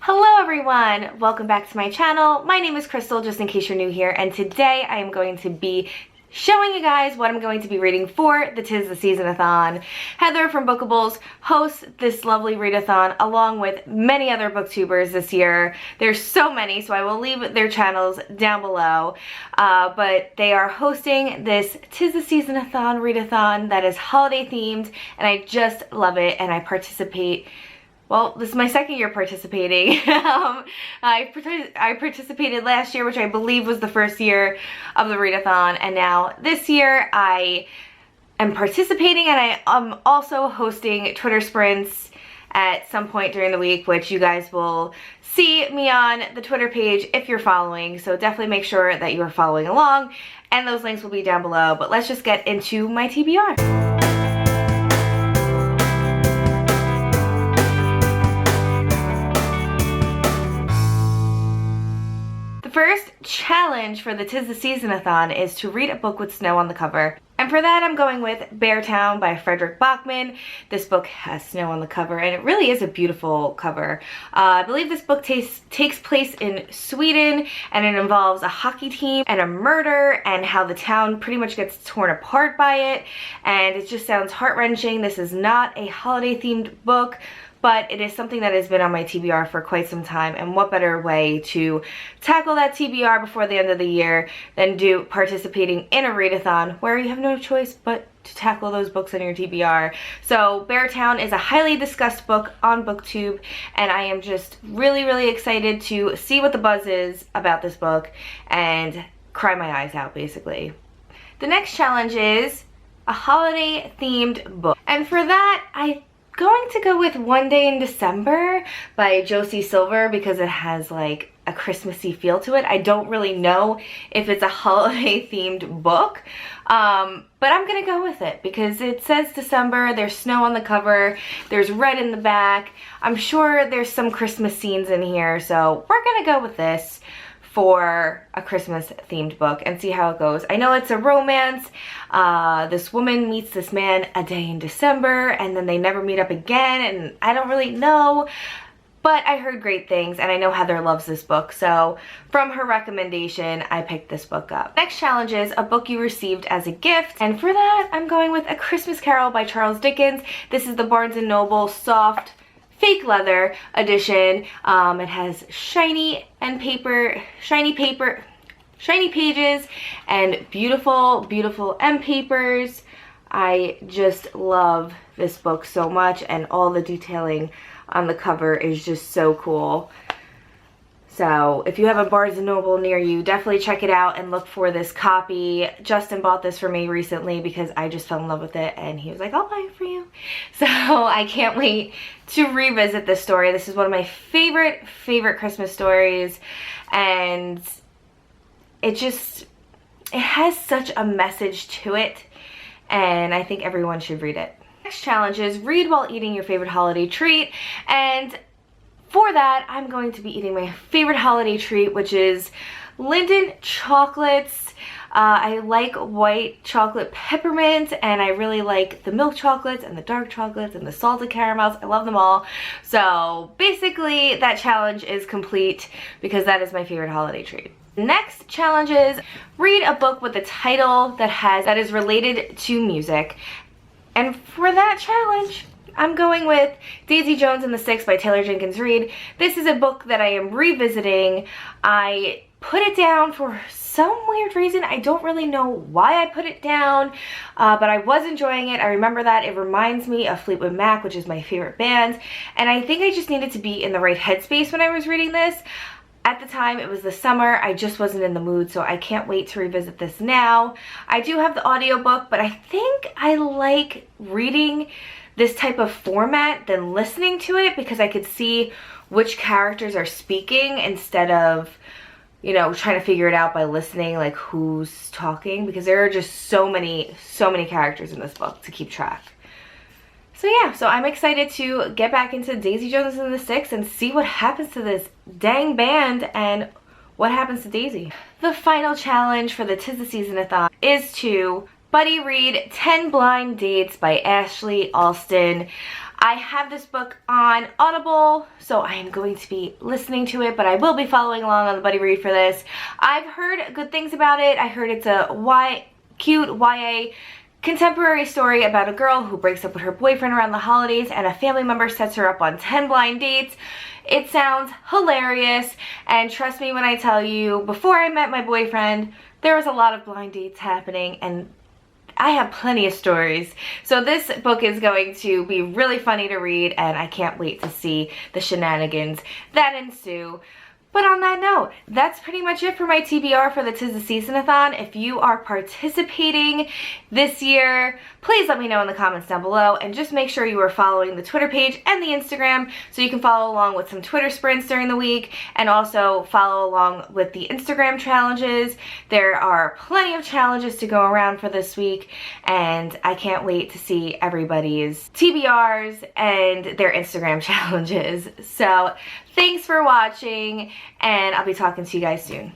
Hello everyone! Welcome back to my channel. My name is Crystal, just in case you're new here, and today I am going to be showing you guys what I'm going to be reading for the Tistheseasonathon. Heather from Bookables hosts this lovely readathon along with many other booktubers this year. There's so many, so I will leave their channels down below. But they are hosting this Tistheseasonathon readathon that is holiday themed, and I just love it, and I participate. Well, this is my second year participating. I participated last year, which I believe was the first year of the readathon, and now this year I am participating, and I am also hosting Twitter sprints at some point during the week, which you guys will see me on the Twitter page if you're following, so definitely make sure that you are following along, and those links will be down below. But let's just get into my TBR. First challenge for the Tistheseasonathon is to read a book with snow on the cover. And for that I'm going with Beartown by Frederick Bachman. This book has snow on the cover and it really is a beautiful cover. I believe this book takes place in Sweden, and it involves a hockey team and a murder and how the town pretty much gets torn apart by it, and it just sounds heart-wrenching. This is not a holiday themed book, but it is something that has been on my TBR for quite some time, and what better way to tackle that TBR before the end of the year than participating in a readathon where you have no choice but to tackle those books in your TBR. So Beartown is a highly discussed book on BookTube, and I am just really excited to see what the buzz is about this book and cry my eyes out, basically. The next challenge is a holiday themed book, and for that I'm going to go with One Day in December by Josie Silver because it has like a Christmassy feel to it. I don't really know if it's a holiday themed book, but I'm gonna go with it because it says December, there's snow on the cover, there's red in the back. I'm sure there's some Christmas scenes in here, so we're gonna go with this for a Christmas themed book and see how it goes. I know it's a romance. This woman meets this man a day in December and then they never meet up again, and I don't really know, but I heard great things and I know Heather loves this book, so from her recommendation I picked this book up. Next challenge is a book you received as a gift, and for that I'm going with A Christmas Carol by Charles Dickens. This is the Barnes & Noble soft fake leather edition. It has shiny pages and beautiful end papers. I just love this book so much, and all the detailing on the cover is just so cool. So if you have a Barnes & Noble near you, definitely check it out and look for this copy. Justin bought this for me recently because I just fell in love with it, and he was like, I'll buy it for you. So I can't wait to revisit this story. This is one of my favorite Christmas stories, and it has such a message to it, and I think everyone should read it. Next challenge is read while eating your favorite holiday treat, and for that, I'm going to be eating my favorite holiday treat, which is Linden chocolates. I like white chocolate peppermint, and I really like the milk chocolates and the dark chocolates and the salted caramels. I love them all. So basically, that challenge is complete because that is my favorite holiday treat. Next challenge is read a book with a title that is related to music. And for that challenge, I'm going with Daisy Jones and the Six by Taylor Jenkins Reid. This is a book that I am revisiting. I put it down for some weird reason. I don't really know why I put it down, but I was enjoying it. I remember that it reminds me of Fleetwood Mac, which is my favorite band, and I think I just needed to be in the right headspace when I was reading this. At the time, it was the summer. I just wasn't in the mood, so I can't wait to revisit this now. I do have the audiobook, but I think I like reading this type of format than listening to it because I could see which characters are speaking instead of, you know, trying to figure it out by listening, like who's talking, because there are just so many characters in this book to keep track. So yeah, so I'm excited to get back into Daisy Jones and the Six and see what happens to this dang band and what happens to Daisy. The final challenge for the Tistheseasonathon is to buddy read 10 Blind Dates by Ashley Elston. I have this book on Audible, so I am going to be listening to it, but I will be following along on the Buddy Read for this. I've heard good things about it. I heard it's a cute YA contemporary story about a girl who breaks up with her boyfriend around the holidays and a family member sets her up on 10 blind dates. It sounds hilarious, and trust me when I tell you, before I met my boyfriend, there was a lot of blind dates happening, and I have plenty of stories. So this book is going to be really funny to read, and I can't wait to see the shenanigans that ensue. But on that note, that's pretty much it for my TBR for the Tistheseasonathon. If you are participating this year, please let me know in the comments down below, and just make sure you are following the Twitter page and the Instagram so you can follow along with some Twitter sprints during the week, and also follow along with the Instagram challenges. There are plenty of challenges to go around for this week, and I can't wait to see everybody's TBRs and their Instagram challenges. So thanks for watching, and I'll be talking to you guys soon.